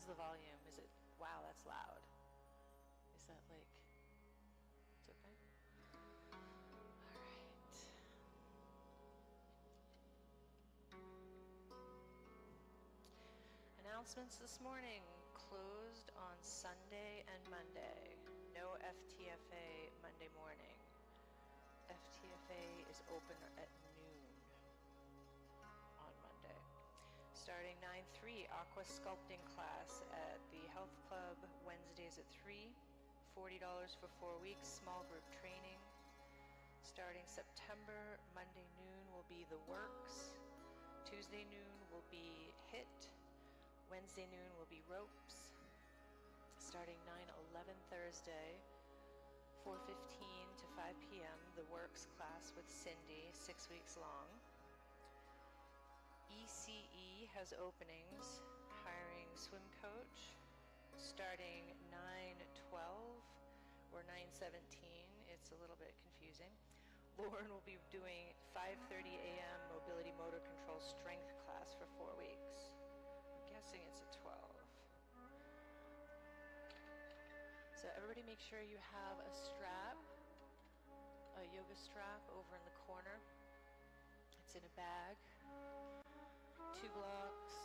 How's the volume? Is it, wow, that's loud. Is that like, it's okay? All right. Announcements this morning. Closed on Sunday and Monday. No FTFA Monday morning. FTFA is open at noon on Monday. Starting 9/3, aqua sculpting class at the health club, Wednesdays at 3, $40 for 4 weeks, small group training. Starting September, Monday noon will be the works, Tuesday noon will be HIT, Wednesday noon will be ropes. Starting 9/11 Thursday, 4:15 to 5 p.m., the works class with Cindy, 6 weeks long. ECE has openings, hiring swim coach, starting 9/12 or 9/17. It's a little bit confusing. Lauren will be doing 5:30 a.m. mobility motor control strength class for 4 weeks. I'm guessing it's at 12. So everybody make sure you have a strap, a yoga strap over in the corner. It's in a bag. 2 blocks,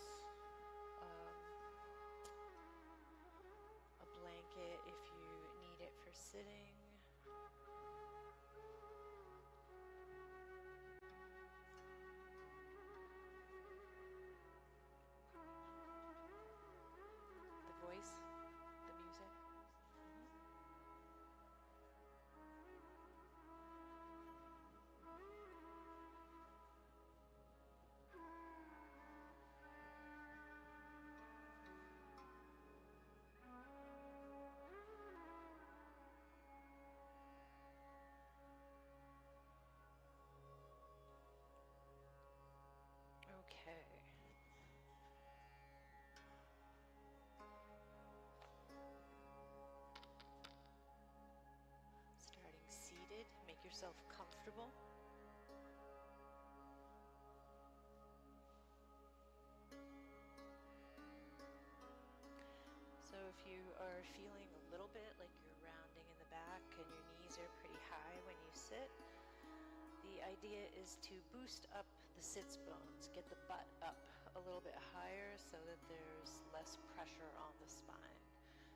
a blanket if you need it for sitting. The voice, the music. Okay. Starting seated, make yourself comfortable. So if you are feeling a little bit like you're rounding in the back and your knees are pretty high when you sit, the idea is to boost up the sits bones, get the butt up a little bit higher so that there's less pressure on the spine.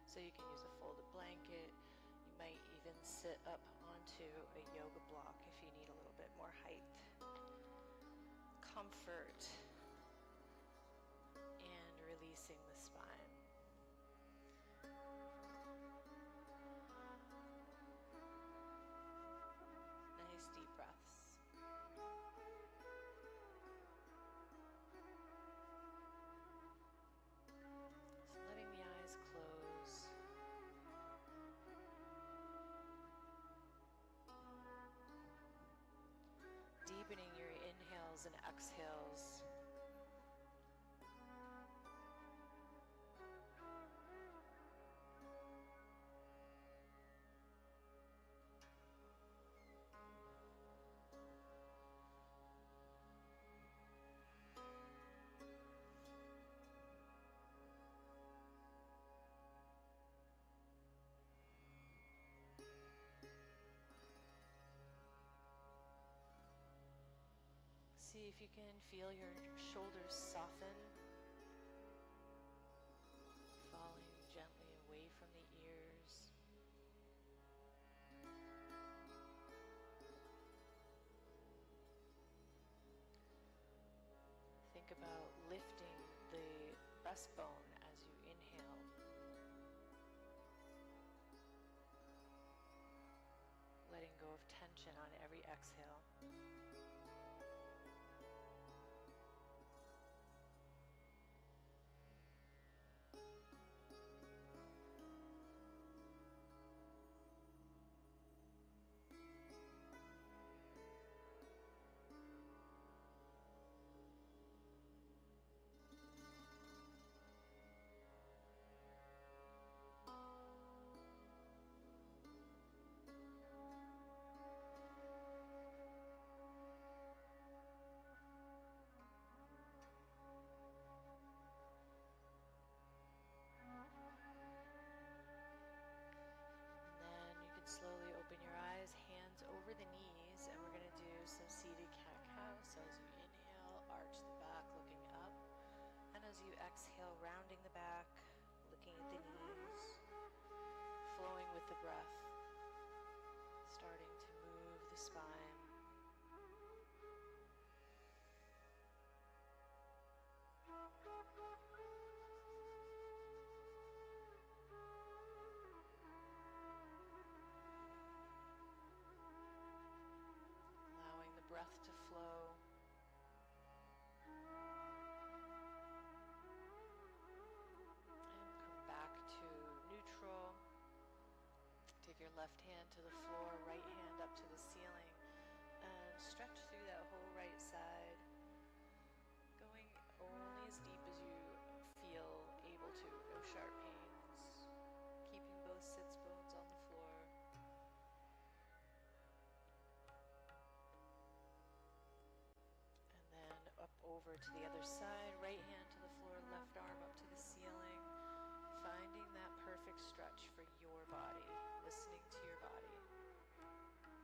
So you can use a folded blanket. You might even sit up onto a yoga block if you need a little bit more height. Comfort and releasing the spine. Nice deep breaths. So letting the eyes close. Deepening your inhales and exhales. See if you can feel your shoulders soften, falling gently away from the ears. Think about lifting the breastbone as you inhale. Letting go of tension on every exhale. you exhale, rounding the back, looking at the knees, flowing with the breath, starting to move the spine. Allowing the breath to flow. Back to neutral. Take your left hand to the floor, right hand up to the ceiling, and stretch through that whole right side, going only as deep as you feel able to. No sharp pains. Keeping both sits bones on the floor. And then up over to the other side, right hand to the floor, left arm up to the ceiling. Finding that perfect stretch for your body, listening to your body. And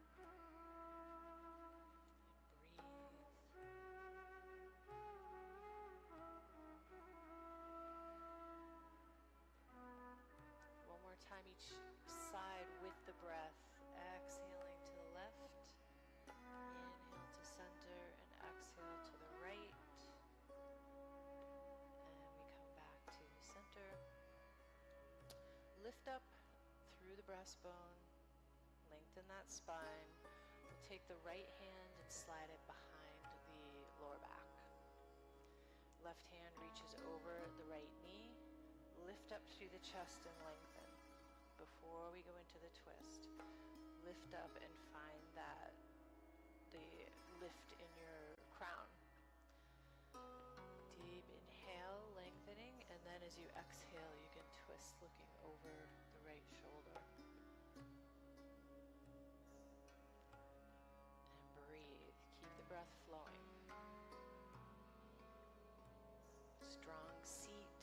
breathe. One more time each side with the breath. Exhaling to the left. Inhale to center and exhale to the right. And we come back to center. Lift up through the breastbone, lengthen that spine. We'll take the right hand and slide it behind the lower back. Left hand reaches over the right knee. Lift up through the chest and lengthen. Before we go into the twist, lift up and find the lift in your crown. Deep inhale, lengthening, and then as you exhale, you can twist looking over the right shoulder. And breathe. Keep the breath flowing. Strong seat,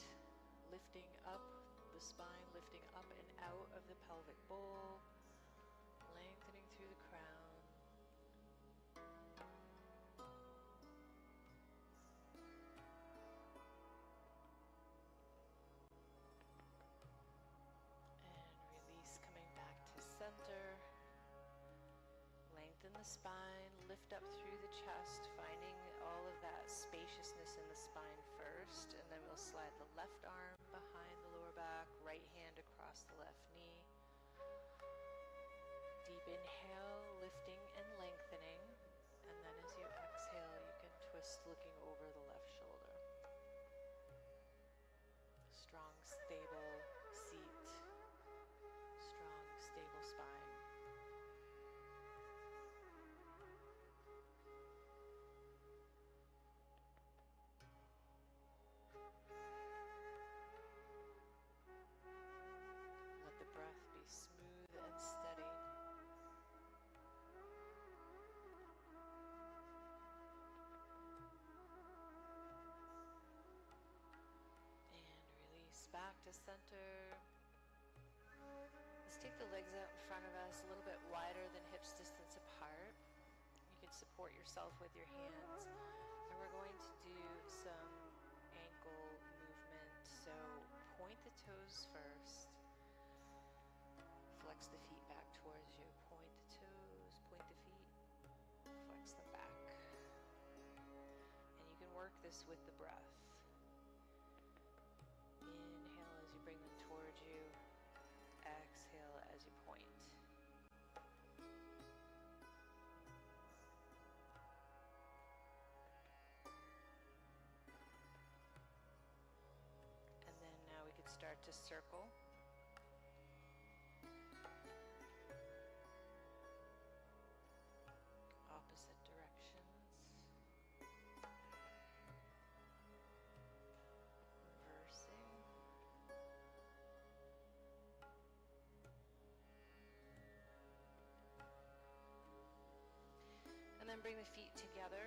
lifting up the spine, lifting up and out of the pelvic bowl, lengthening through the crown. Center. Lengthen the spine, lift up through the chest, finding all of that spaciousness in the spine first, and then we'll slide the left arm behind the lower back, right hand across the left knee. Deep inhale, lifting and lengthening, and then as you exhale, you can twist looking over the left shoulder. Strong, stable seat. Strong, stable spine. Let the breath be smooth and steady. And release back to center. Let's take the legs out in front of us, a little bit wider than hips distance apart. You can support yourself with your hands. And we're going to do some ankle movement. So point the toes first. Flex the feet back towards you. Point the toes, point the feet, flex them back. And you can work this with the breath. Inhale as you bring them towards you. Exhale as you point. And then now we could start to circle. Opposite directions. Reversing. And then bring the feet together,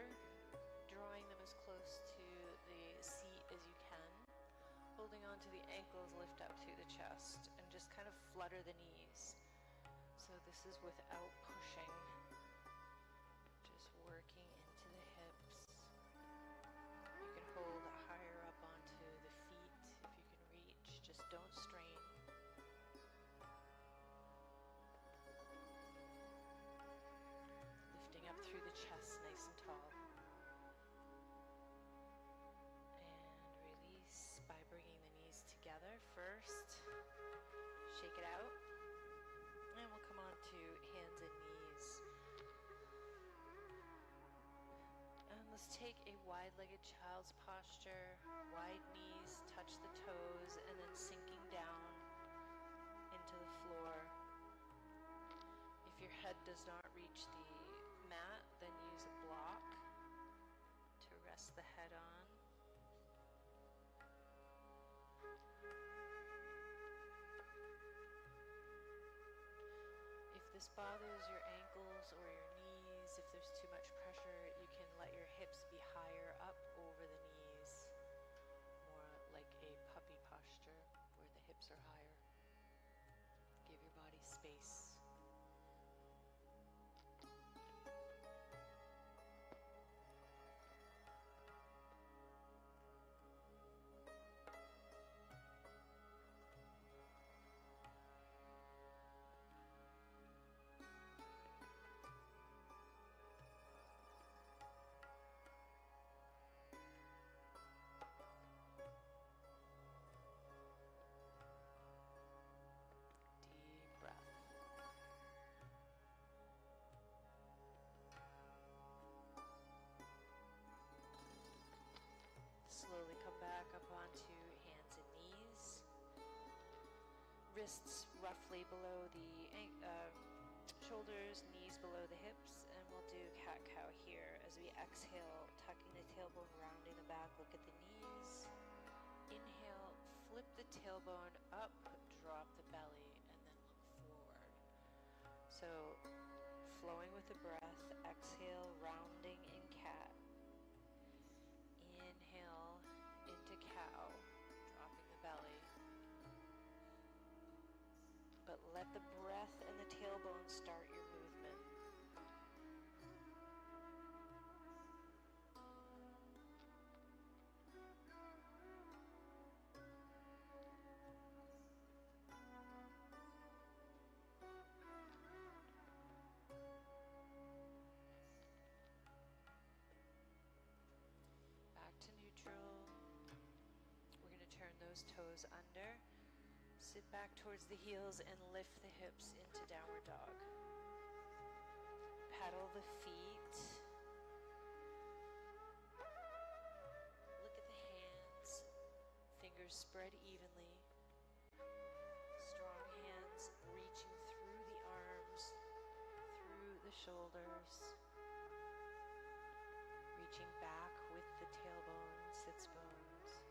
drawing them as close to the seat as you can. Holding on to the ankles, lift up through the chest, and just kind of flutter the knees. So this is without pushing, just working into the hips. You can hold higher up onto the Let's take a wide-legged child's posture, wide knees, touch the toes, and then sinking down into the floor. If your head does not reach the mat, then use a block to rest the head on. If this bothers your ankles or your knees, if there's too much pressure, you can let your hips be higher up over the knees, more like a puppy posture where the hips are higher. Give your body space. Slowly come back up onto hands and knees. Wrists roughly below the shoulders, knees below the hips, and we'll do cat-cow here as we exhale, tucking the tailbone, rounding the back, look at the knees. Inhale, flip the tailbone up, drop the belly, and then look forward. So, flowing with the breath, exhale, rounding in cat. Inhale into cow, dropping the belly. But let the breath and the tailbone start your movement. Back to neutral. We're going to turn those toes under. Sit back towards the heels and lift the hips into downward dog. Pedal the feet. Look at the hands. Fingers spread evenly. Strong hands reaching through the arms, through the shoulders. Reaching back with the tailbone, sits bones.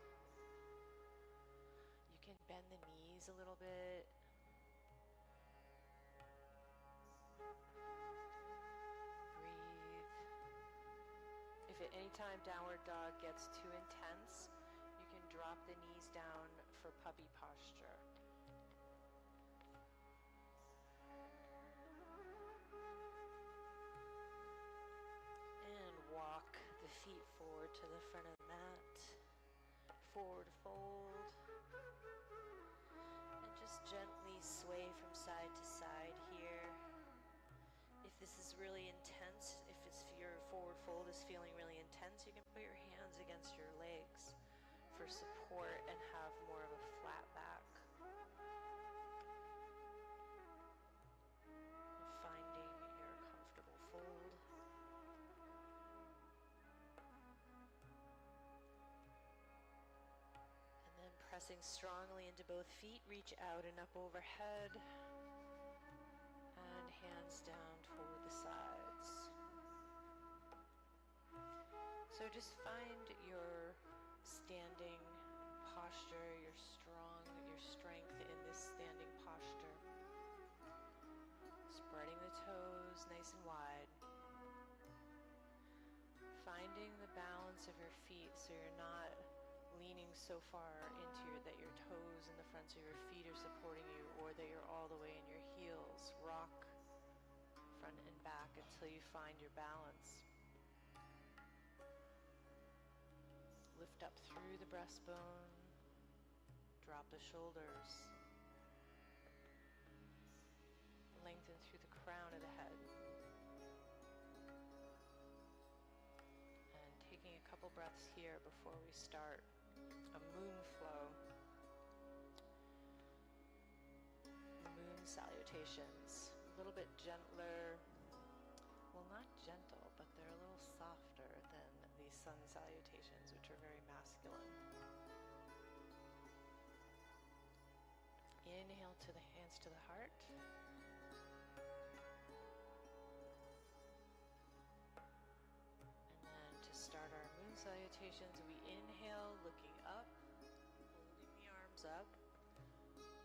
You can bend the knees a little bit. Breathe. If at any time downward dog gets too intense, you can drop the knees down for puppy posture. And walk the feet forward to the front of the mat. Forward fold. And just gently sway from side to side here. If this is really intense, if your forward fold is feeling really intense, you can put your hands against your legs for support and have more of a flat back. And finding your comfortable fold. And then pressing strongly into both feet, reach out and up overhead. And hands down toward the sides. So just find your standing posture, your strength in this standing posture. Spreading the toes nice and wide. Finding the balance of your feet so you're not leaning so far that your toes and the fronts of your feet are supporting you, or that you're all the way in your heels. Rock front and back until you find your balance. Lift up through the breastbone, drop the shoulders, lengthen through the crown of the head. And taking a couple breaths here before we start a moon flow. Moon salutations, a little bit gentler, well, not gentle, but they're a little softer than the sun salutations, which are very masculine. Inhale to the hands to the heart. And then to start our moon salutations, we inhale, looking up, holding the arms up.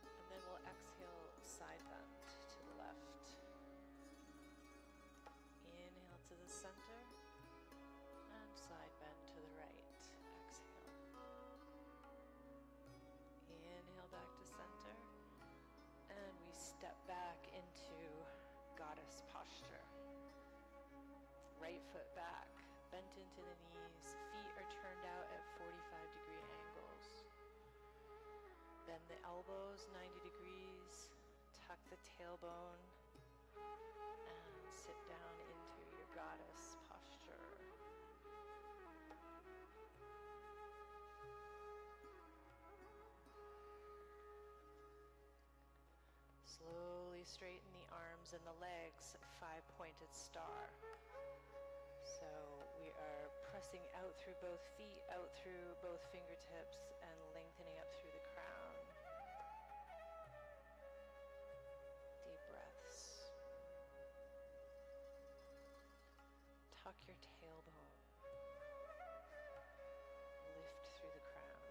And then we'll exhale, side bend to the left. Inhale to the center, and side bend to the right. Exhale. Inhale back to center. And we step back into goddess posture. Right foot back, bent into the knees, feet are turned out at 45-degree angles. Bend the elbows 90 degrees, tuck the tailbone, and sit down into your goddess posture. Slowly straighten the arms and the legs, 5-pointed star. So we are pressing out through both feet, out through both fingertips, and lengthening up through the crown. Deep breaths. Tuck your tailbone. Lift through the crown.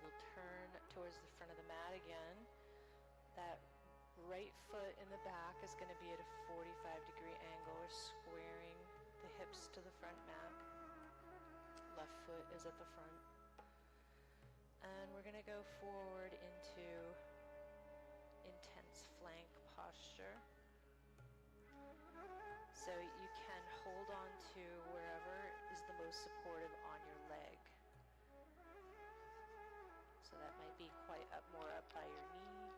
We'll turn towards the front of the mat again. That right foot in the back is going to be at a 45-degree angle. We're squaring the hips to the front mat. Left foot is at the front. And we're going to go forward into intense flank posture. So you can hold on to wherever is the most supportive on your leg. So that might be quite up, more up by your knee.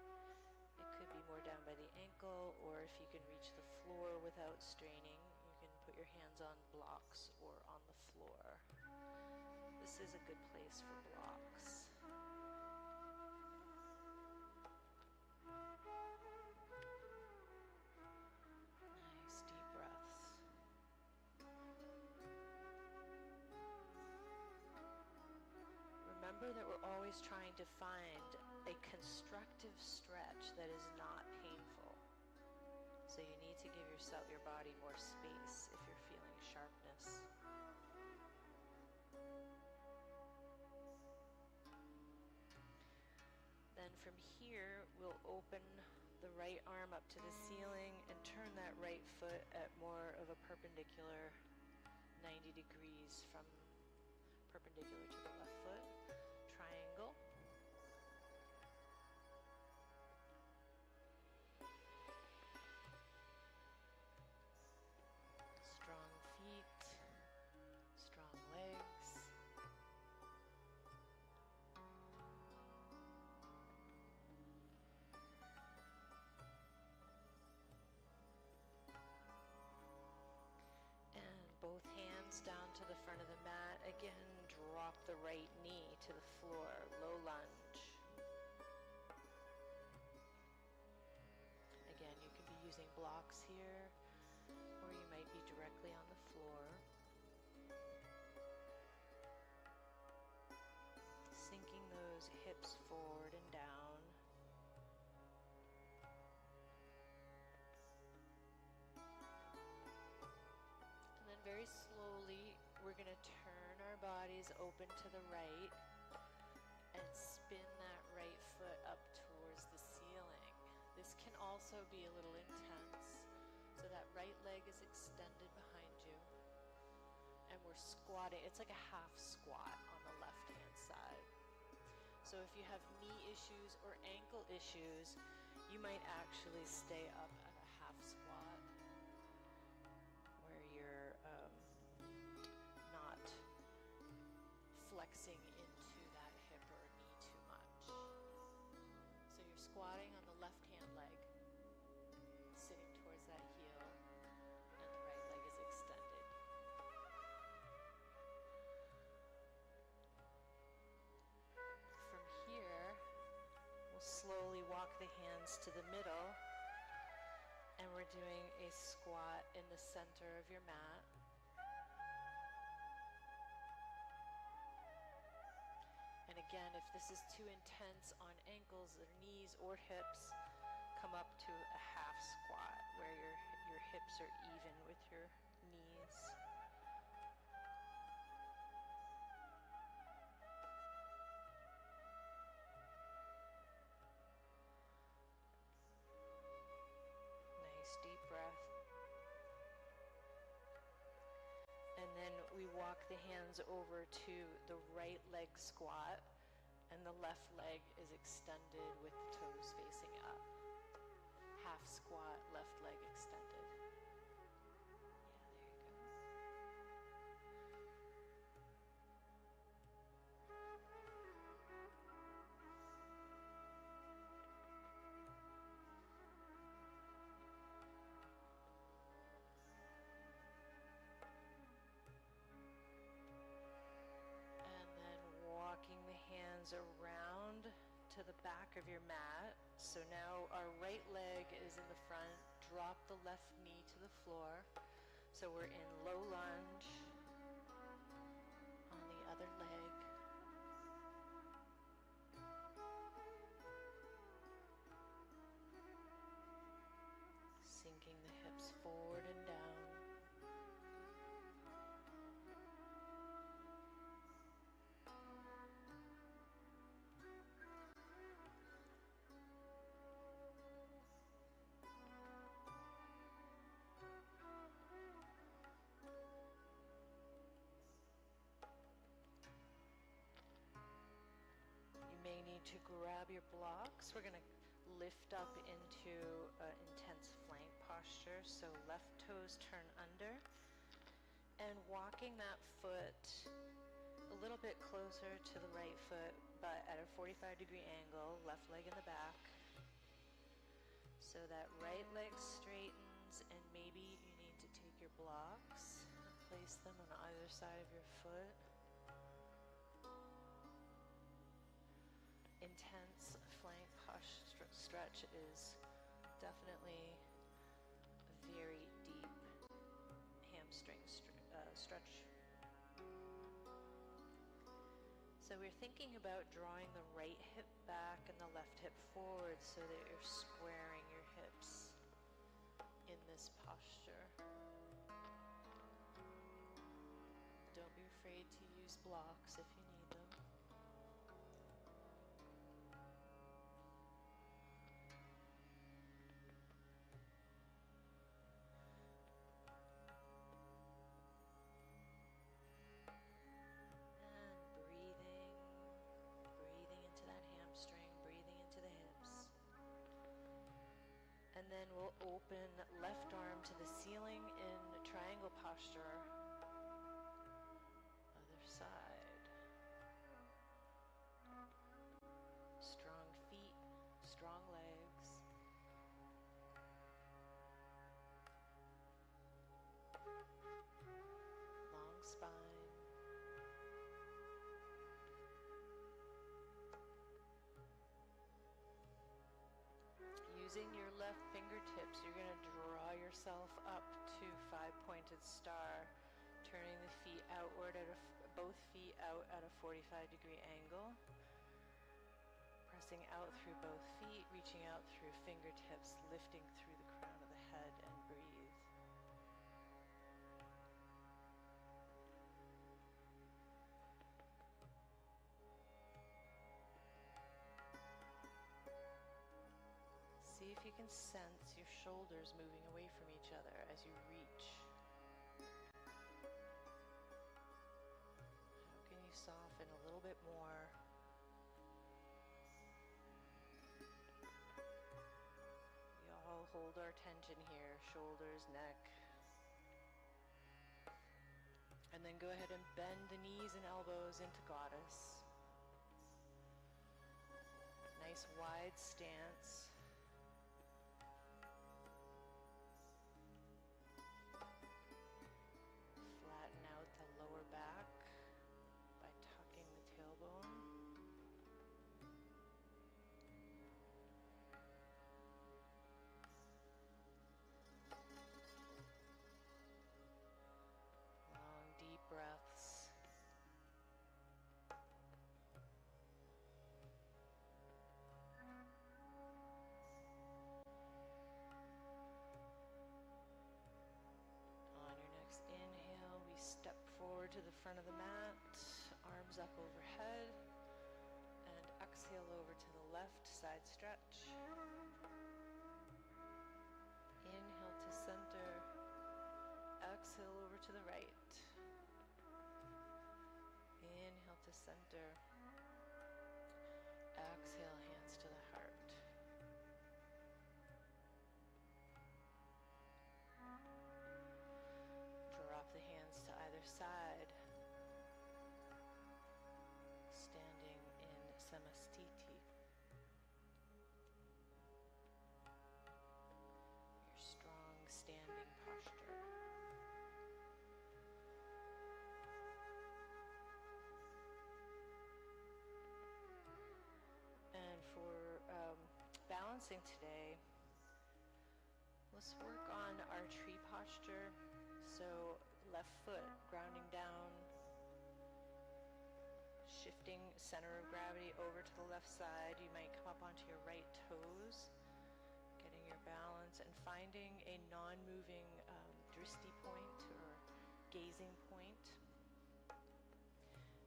It could be more down by the ankle, or if you can reach the floor without straining, you can put your hands on blocks or on the floor. This is a good place for blocks. Nice deep breaths. Remember that we're always trying to find a constructive stretch that is not painful. So you need to give your body more space if you're feeling sharpness. Then from here, we'll open the right arm up to the ceiling and turn that right foot at more of a perpendicular 90 degrees from perpendicular to the left foot. Triangle. Strong feet, strong legs. And both hands down to the front of the mat. Again, drop the right knee to the floor, low lunge. Again, you can be using blocks here, or you might be directly on the floor. Sinking those hips forward and down. And then very slowly, we're going to turn our bodies open to the right and spin that right foot up towards the ceiling. This can also be a little intense. So that right leg is extended behind you. And we're squatting. It's like a half squat on the left-hand side. So if you have knee issues or ankle issues, you might actually stay up at a half squat where you're not flexing into that hip or knee too much. So you're squatting on the left-hand leg, sitting towards that heel, and the right leg is extended. From here, we'll slowly walk the hands to the middle we're doing a squat in the center of your mat. And again, if this is too intense on ankles or knees or hips, come up to a half squat where your hips are even with your knees. Nice deep breath. And then we walk the hands over to the right leg squat, and the left leg is extended with the toes facing up. Half squat, left leg extended. Around to the back of your mat. So now our right leg is in the front. Drop the left knee to the floor. So we're in low lunge on the other leg. Sinking the hips forward and down. May need to grab your blocks. We're going to lift up into an intense flank posture. So left toes turn under and walking that foot a little bit closer to the right foot, but at a 45-degree angle, left leg in the back. So that right leg straightens, and maybe you need to take your blocks and place them on either side of your foot. Intense flank posture stretch is definitely a very deep hamstring stretch. So we're thinking about drawing the right hip back and the left hip forward so that you're squaring your hips in this posture. Don't be afraid to use blocks if you need them. And then we'll open left arm to the ceiling in triangle posture. Other side. Strong feet, strong legs. Long spine. Using your left fingertips, you're going to draw yourself up to five-pointed star, turning the feet outward both feet out at a 45-degree angle. Pressing out through both feet, reaching out through fingertips, lifting through the crown of the head, and breathe. See if you can sense your shoulders moving away from each other as you reach. How can you soften a little bit more? We all hold our tension here, shoulders, neck. And then go ahead and bend the knees and elbows into goddess. Nice wide stance. front of the mat, arms up overhead, and exhale over to the left, side stretch. Inhale to center, exhale over to the right. Inhale to center, exhale, hands to the heart. Drop the hands to either side, standing in samastiti. Your strong standing posture. And for balancing today, let's work on our tree posture. So left foot grounding down, shifting center of gravity over to the left side. You might come up onto your right toes, getting your balance and finding a non-moving dristi point or gazing point.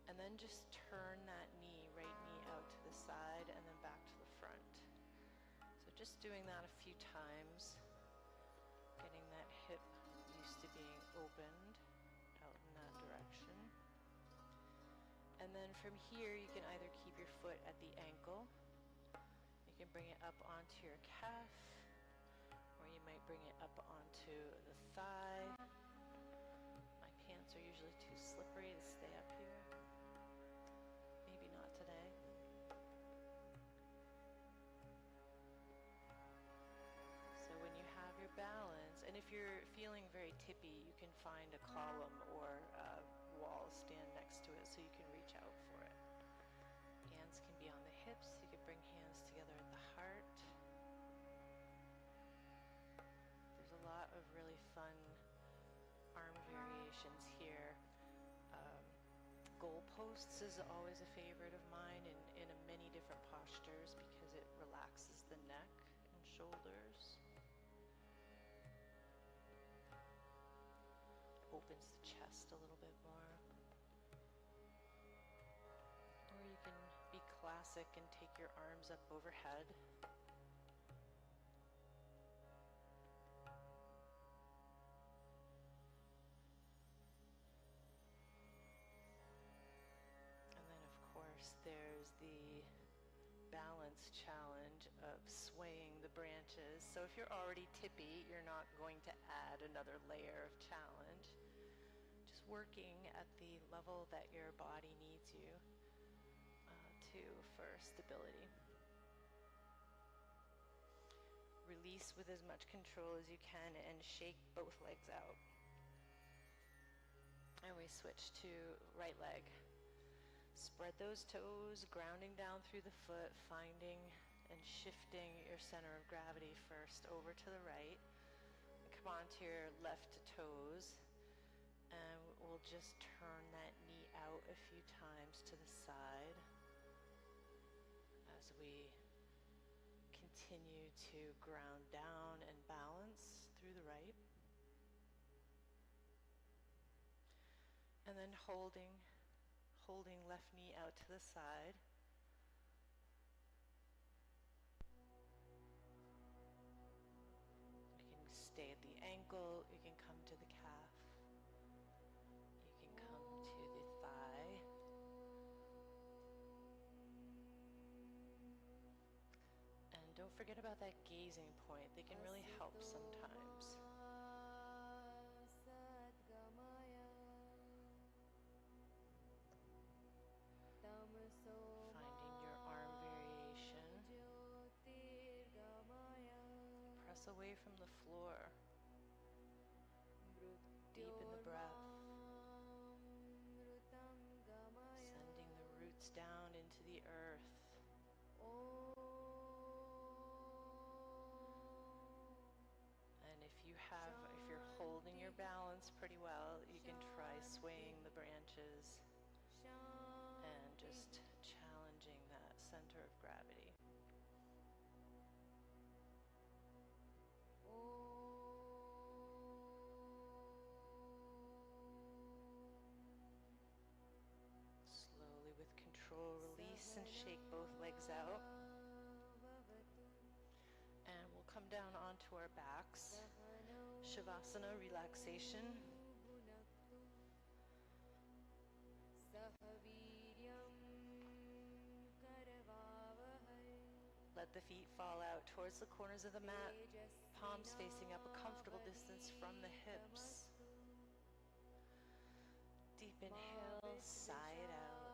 And then just turn that knee, right knee out to the side and then back to the front. So just doing that a few times, getting that hip used to being opened out in that direction. And then from here, you can either keep your foot at the ankle, you can bring it up onto your calf, or you might bring it up onto the thigh. My pants are usually too slippery to stay up here. Maybe not today. So when you have your balance, and if you're feeling very tippy, you can find a column or a wall, stand next to it so you can reach out for it. Hands can be on the hips. You can bring hands together at the heart. There's a lot of really fun arm variations here. Goalposts is always a favorite of mine in many different postures because it relaxes the neck and shoulders. Opens the chest a little bit more. Or you can be classic and take your arms up overhead. And then of course there's the balance challenge of swaying the branches. So if you're already tippy, you're not going to add another layer of challenge. Just working at the level that your body needs you to for stability. Release with as much control as you can and shake both legs out. And we switch to right leg. Spread those toes, grounding down through the foot, finding and shifting your center of gravity first over to the right. Come onto your left toes, and we'll just turn that knee out a few times to the side as we continue to ground down and balance through the right. And then holding left knee out to the side. You can stay at the ankle, you can come to the calf, you can come to the thigh. And don't forget about that gazing point. They can really help sometimes. Finding your arm variation. Press away from the floor. Deep in the breath. Sending the roots down into the earth. And if you're holding your balance pretty well, you can try swaying the branches and just challenging that center of gravity. Nice and shake both legs out. And we'll come down onto our backs. Shavasana, relaxation. Let the feet fall out towards the corners of the mat, palms facing up a comfortable distance from the hips. Deep inhale, sigh it out.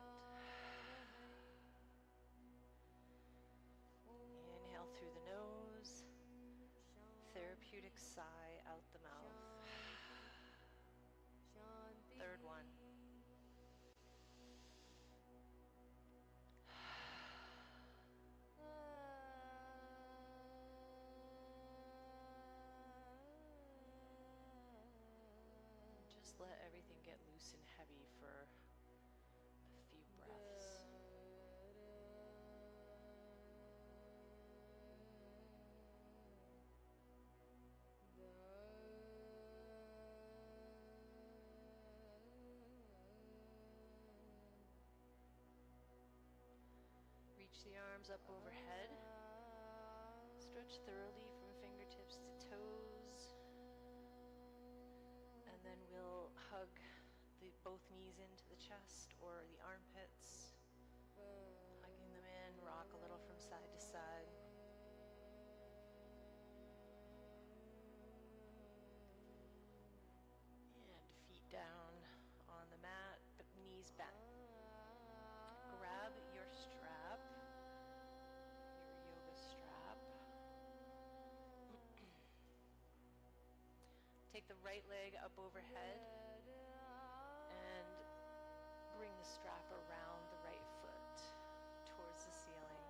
Inhale through the nose, therapeutic sigh out the mouth. Third one. Just let everything get loose and heavy for a few breaths. Reach the arms up overhead. Stretch thoroughly from fingertips to toes. And then we'll hug both knees into the chest or the armpits. Hugging them in, rock a little from side to side. And feet down on the mat, but knees bent. Grab your strap, your yoga strap. Take the right leg up overhead and bring the strap around the right foot towards the ceiling.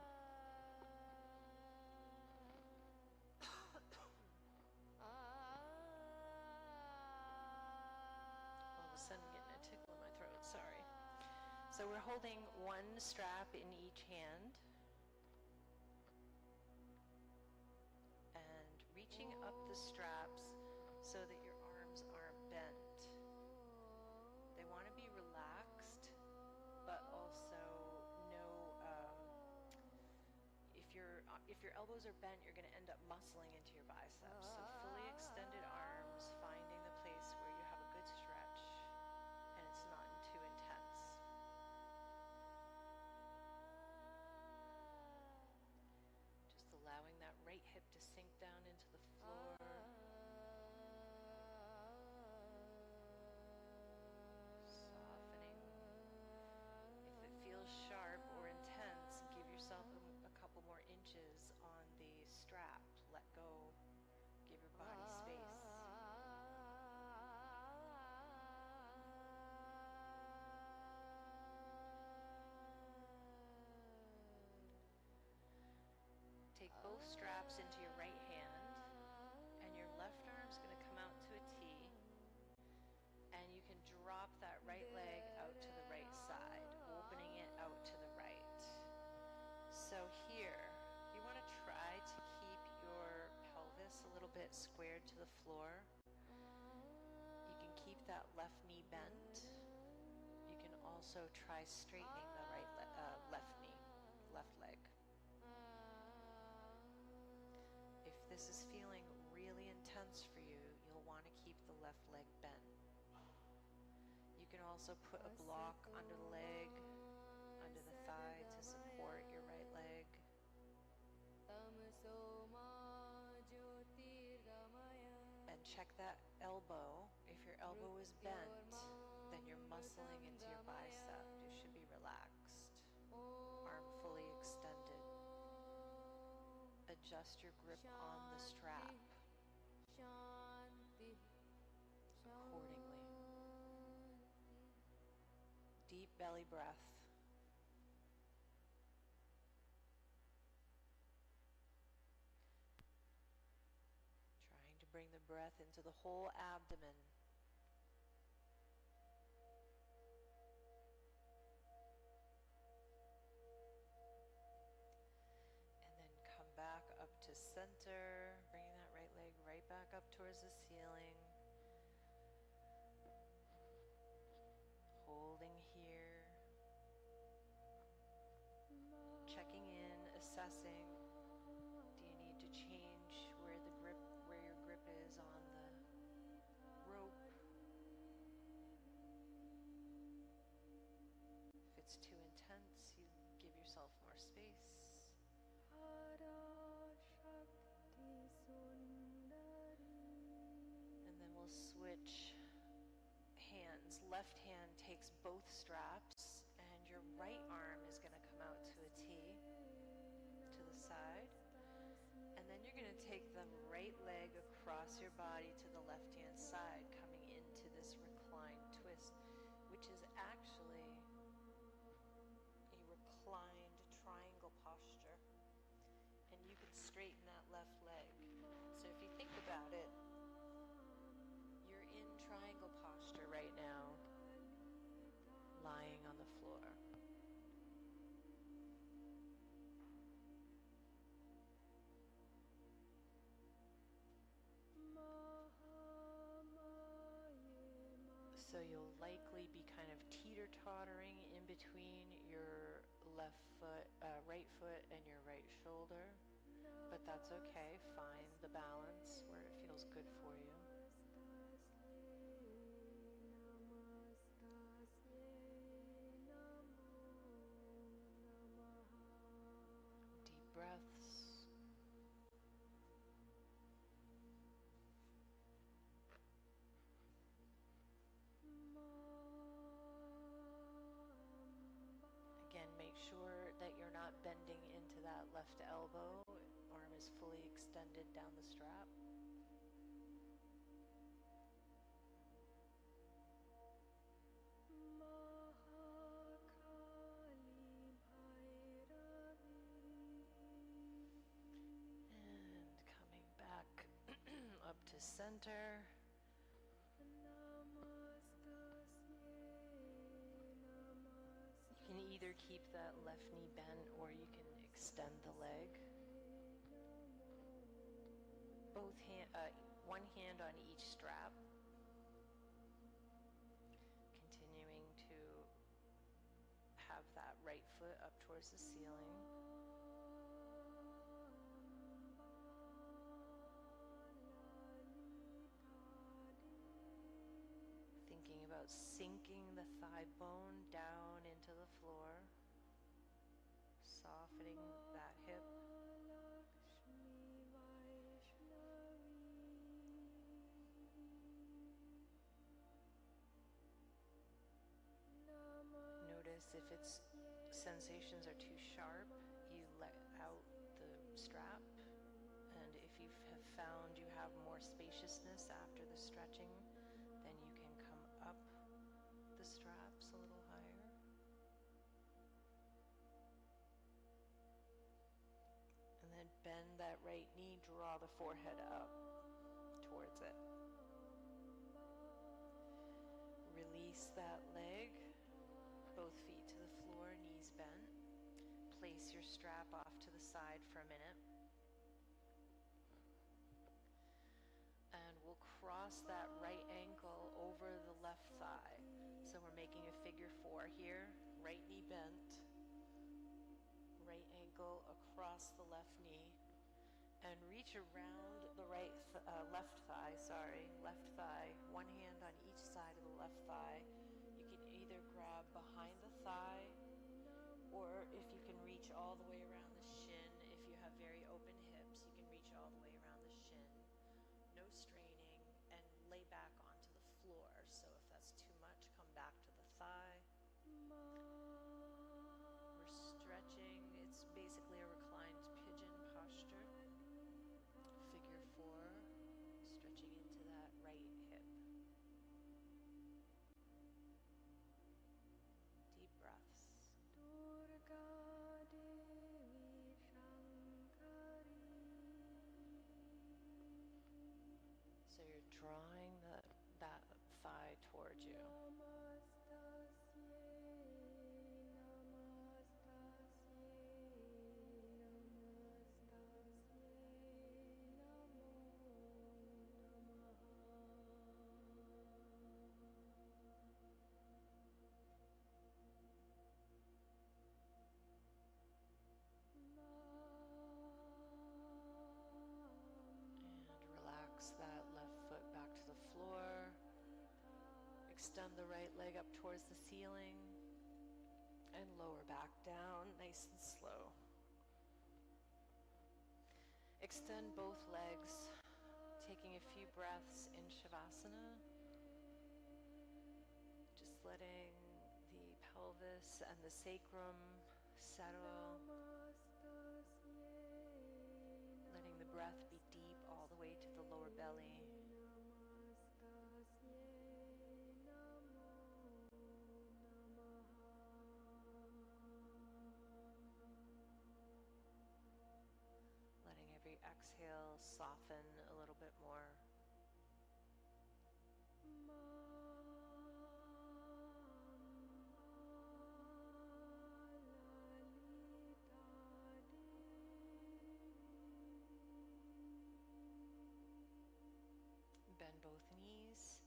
All of a sudden getting a tickle in my throat, sorry. So we're holding one strap in each hand and reaching up the straps so that your arms aren't bent. They want to be relaxed, but also if your elbows are bent, you're going to end up muscling into your biceps. So fully extended arms, finding the place where you have a good stretch and it's not too intense. Just allowing that right hip to sink down into the floor. Softening. If it feels sharp or intense, give yourself a couple more inches on the strap. Let go. Give your body space. Take both straps into your right hand, and your left arm's going to come out to a T, and you can drop that right leg out to the right side, opening it out to the right. So here, you want to try to keep your pelvis a little bit squared to the floor. You can keep that left knee bent. You can also try straightening the left knee, left leg. If this is feeling really intense for you, you'll want to keep the left leg bent. You can also put a block under the leg, under the thigh to support your right leg. And check that elbow. If your elbow is bent, then you're muscling into your bicep. You should be relaxed. Arm fully extended. Adjust your grip on the strap accordingly. Deep belly breath. Trying to bring the breath into the whole abdomen. Back up to center, bringing that right leg right back up towards the ceiling. Holding here. assessing, do you need to change where your grip is on the rope? If it's too intense, you give yourself more space. And then we'll switch hands. Left hand takes both straps, and your right arm is going to come out to a T to the side. And then you're going to take the right leg across your body to the left hand side, coming into this reclined twist, which is actually a reclined triangle posture. And you can straighten that left leg. So if you think about it, you're in triangle posture right now, lying on the floor. So you'll likely be kind of teeter-tottering in between your right foot and your right shoulder, but that's okay. Find the balance where it feels good for you. Deep breaths. Again, make sure that you're not bending into that left elbow. Arm is fully extended down the strap. And coming back up to center. You can either keep that left knee bent or you can extend the leg. One hand on each strap. Continuing to have that right foot up towards the ceiling. Thinking about sinking the thigh bone down into the floor, softening that hip. Notice if its sensations are too sharp, you let out the strap. And if you have found you have more spaciousness after the stretching, then you can come up the straps a little higher. And then bend that right knee, draw the forehead up towards it. Release that leg, both feet to the floor, knees bent. Place your strap off to the side for a minute. And we'll cross that right ankle over the left thigh. So we're making a figure 4 here. Right knee bent. Right ankle across the left knee. And reach around the left thigh. Left thigh. One hand on each side of the left thigh. You can either grab behind the thigh, or if you can reach all the way around the shin. If you have very open hips, you can reach all the way around the shin. No straining, and lay back onto the floor. So if that's too much, come back to the thigh. We're stretching. It's basically a reclined pigeon posture. Figure 4, stretching into that right hip. Deep breaths. So you're drawing that thigh towards you. Extend the right leg up towards the ceiling and lower back down, nice and slow. Extend both legs, taking a few breaths in Shavasana. Just letting the pelvis and the sacrum settle. Letting the breath be deep all the way to the lower belly. Letting every exhale soften a little bit more. Bend both knees.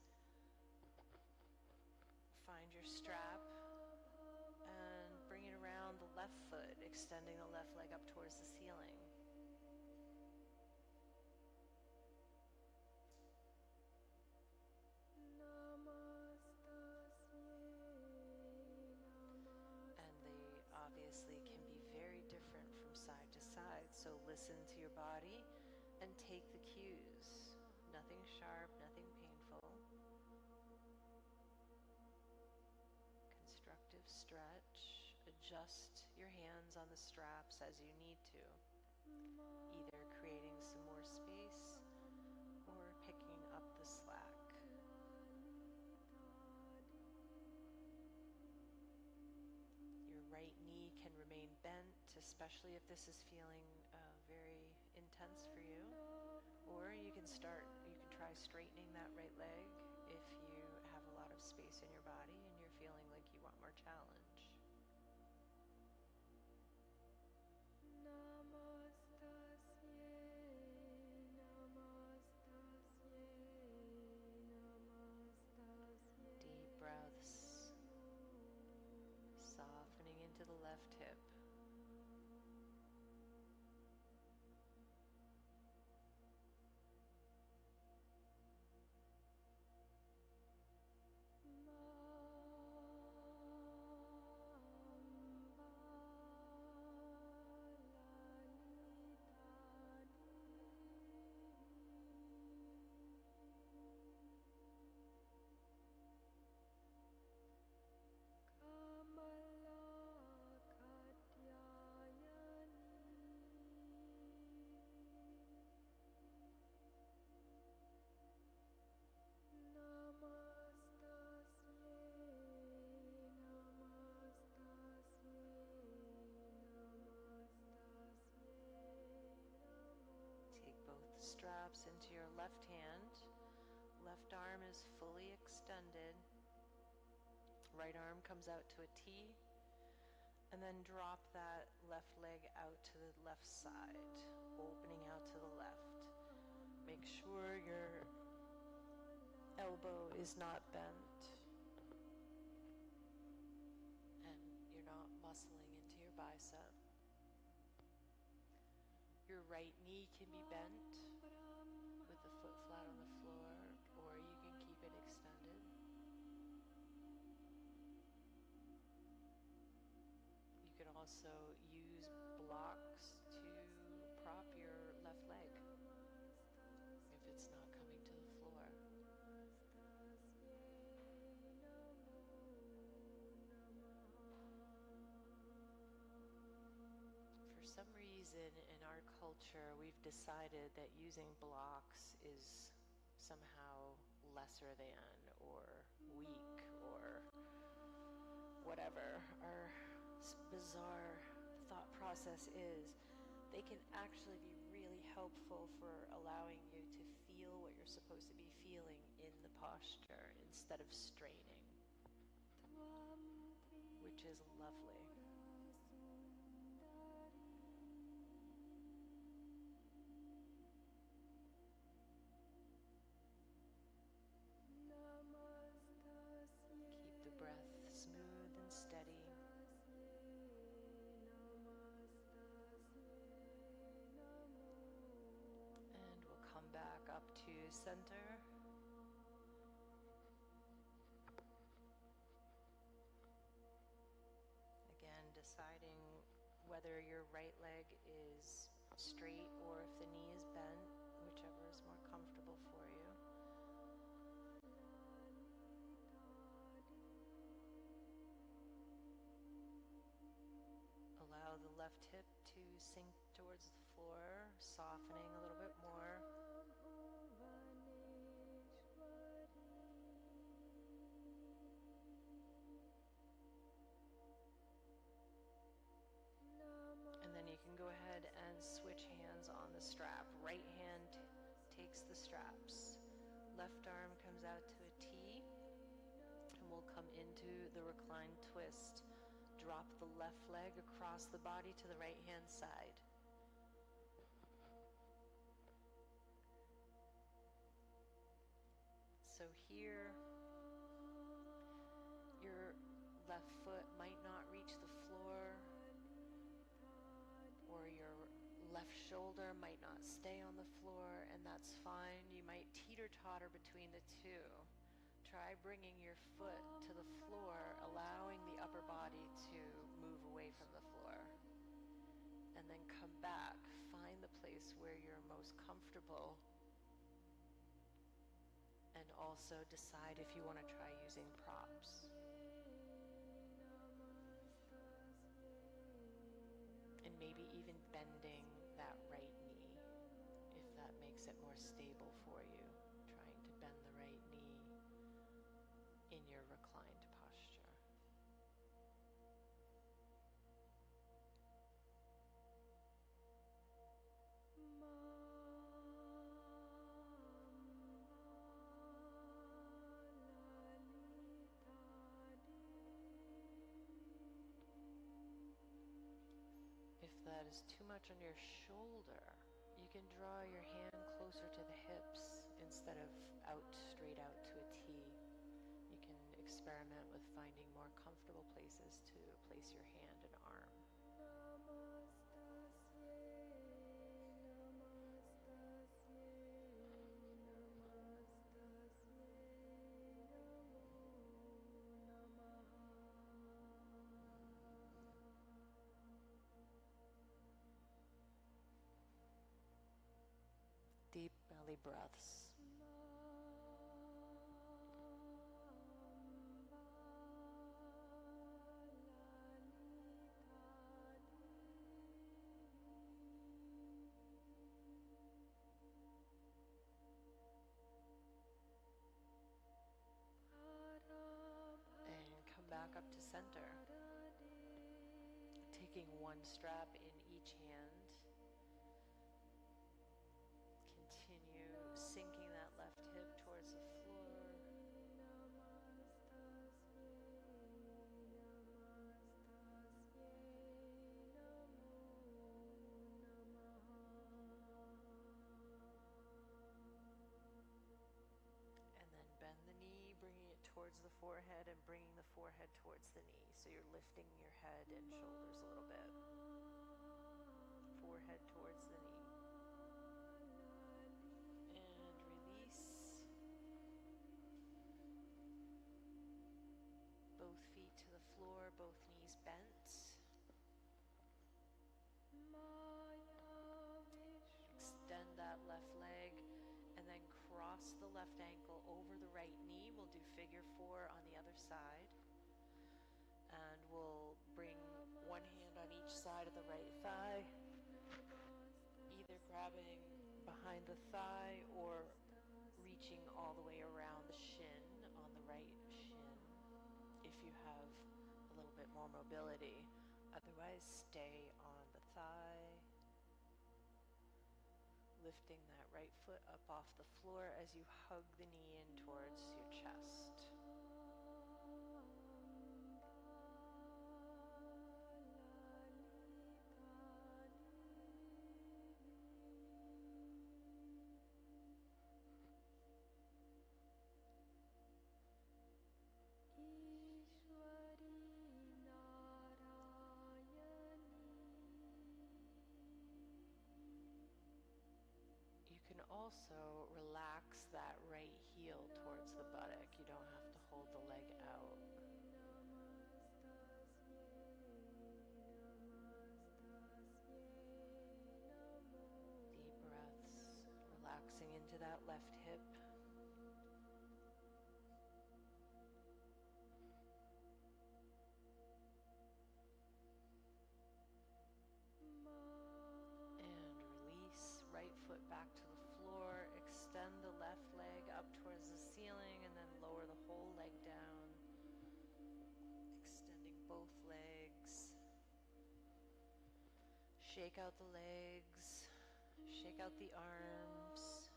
Find your strap and bring it around the left foot, extending the left leg up towards the ceiling. And they obviously can be very different from side to side, so listen to your body and take the cues. Nothing sharp, nothing painful. Constructive stretch. Adjust your hands on the straps as you need to, either creating some more space or picking up the slack. Your right knee can remain bent, especially if this is feeling very intense for you. Or you can try straightening that right leg if you have a lot of space in your body and you're feeling like you want more challenge. Deep breaths, softening into the left hip. Straps into your left hand. Left arm is fully extended. Right arm comes out to a T. And then drop that left leg out to the left side, opening out to the left. Make sure your elbow is not bent. And you're not muscling into your bicep. Your right knee can be bent with the foot flat on the floor, or you can keep it extended. You can also use blocks to prop your left leg if it's not coming to the floor. For some reason in our culture, we've decided that using blocks is somehow lesser than or weak or whatever our bizarre thought process is. They can actually be really helpful for allowing you to feel what you're supposed to be feeling in the posture instead of straining, which is lovely. Keep the breath smooth and steady. And we'll come back up to center. whether your right leg is straight or if the knee is bent, whichever is more comfortable for you. Allow the left hip to sink towards the floor, softening a little bit more. And then you can go ahead and switch hands on the strap. Right hand takes the straps. Left arm comes out to a T, and we'll come into the reclined twist. Drop the left leg across the body to the right hand side. So here, your left foot might not reach the floor, or your left shoulder might not stay on the floor, and that's fine. You might teeter-totter between the two. Try bringing your foot to the floor, allowing the upper body to move away from the floor. And then come back, find the place where you're most comfortable, and also decide if you want to try using props. And maybe even bending that right knee, if that makes it more stable for you, trying to bend the right knee in your reclined posture. If that is too much on your shoulder, you can draw your hand closer to the hips instead of straight out to a T. You can experiment with finding more comfortable places to place your hand and arm. Deep belly breaths. And come back up to center. Taking one strap in each hand. Continue sinking that left hip towards the floor. And then bend the knee, bringing it towards the forehead and bringing the forehead towards the knee. So you're lifting your head and shoulders a little bit. Forehead towards the knee. Both feet to the floor, both knees bent. Extend that left leg and then cross the left ankle over the right knee. We'll do figure 4 on the other side. And we'll bring one hand on each side of the right thigh, either grabbing behind the thigh or reaching all the way around the shin on the right shin if you have a little bit more mobility. Otherwise, stay on the thigh, lifting that right foot up off the floor as you hug the knee in towards your chest. You can also relax that right heel towards the buttock. You don't have to hold the leg out. Relaxing into that left hip. And release. Right foot back to the floor. Extend the left leg up towards the ceiling and then lower the whole leg down. Extending both legs. Shake out the legs. Shake out the arms.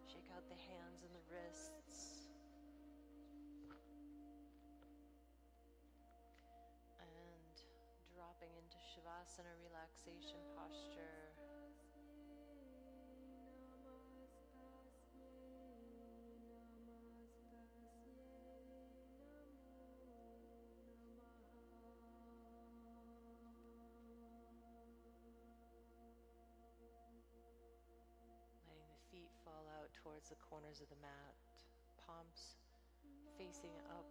Shake out the hands and the wrists. And dropping into Shavasana relaxation posture. Letting the feet fall out towards the corners of the mat, palms facing up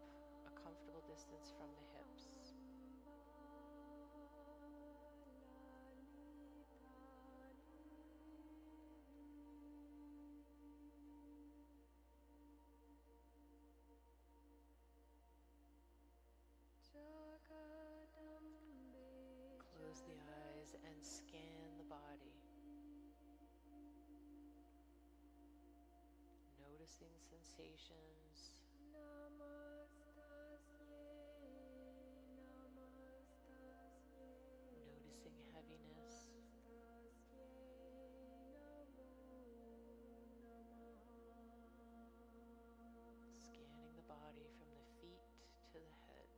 a comfortable distance from the hips. Close the eyes and scan the body. Noticing sensations. Noticing heaviness. Scanning the body from the feet to the head.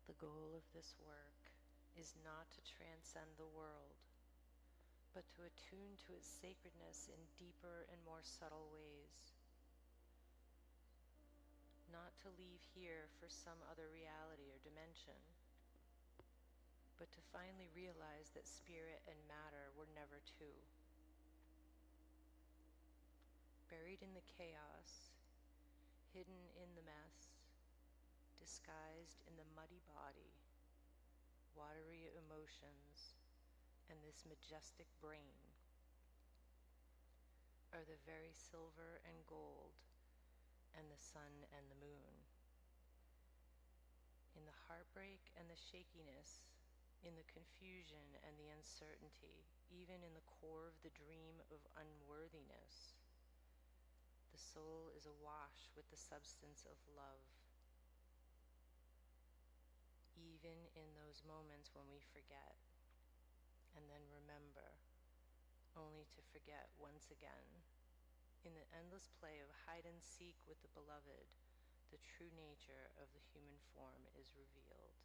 The goal of this work is not to transcend the world, but to attune to its sacredness in deeper and more subtle ways. Not to leave here for some other reality or dimension, but to finally realize that spirit and matter were never two. Buried in the chaos, hidden in the mess, disguised in the muddy body, watery emotions, and this majestic brain are the very silver and gold and the sun and the moon. in the heartbreak and the shakiness, in the confusion and the uncertainty, even in the core of the dream of unworthiness. The soul is awash with the substance of love. Even in those moments when we forget, and then remember, only to forget once again. In the endless play of hide and seek with the beloved, the true nature of the human form is revealed.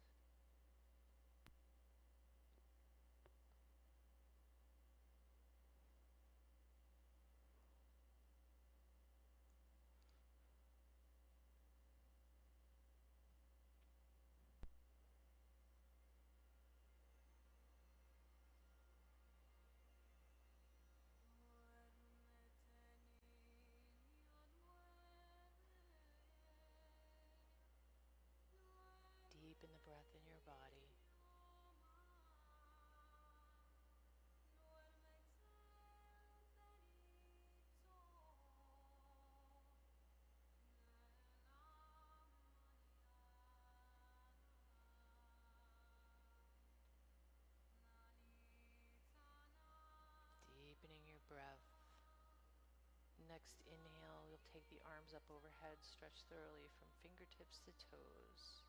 Deepen the breath in your body. Deepening your breath. Next inhale, you'll take the arms up overhead, stretch thoroughly from fingertips to toes.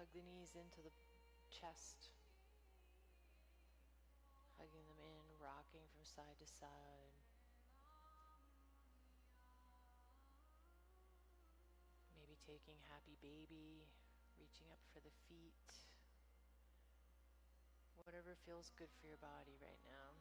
Hug the knees into the chest. Hugging them in, rocking from side to side. Maybe taking happy baby, reaching up for the feet. Whatever feels good for your body right now.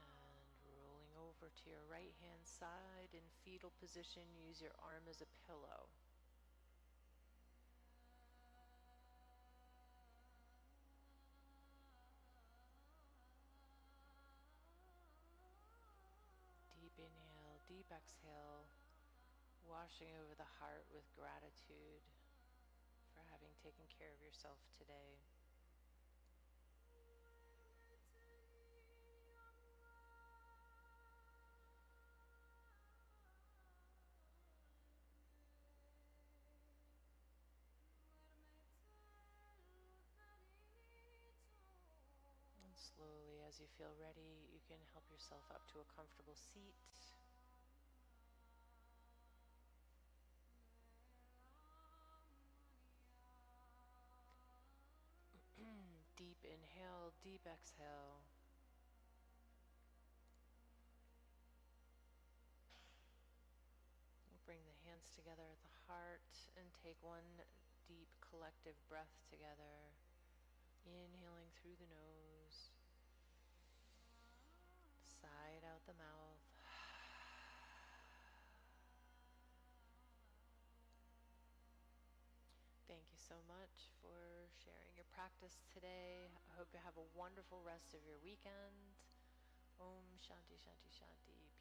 And rolling over to your right hand side in fetal position, use your arm as a pillow. Deep inhale, deep exhale, washing over the heart with gratitude for having taken care of yourself today. And slowly, as you feel ready, you can help yourself up to a comfortable seat. Deep inhale, deep exhale. We'll bring the hands together at the heart and take one deep collective breath together. Inhaling through the nose. Sigh it out the mouth. Thank you so much for sharing your practice today. I hope you have a wonderful rest of your weekend. Om Shanti Shanti Shanti.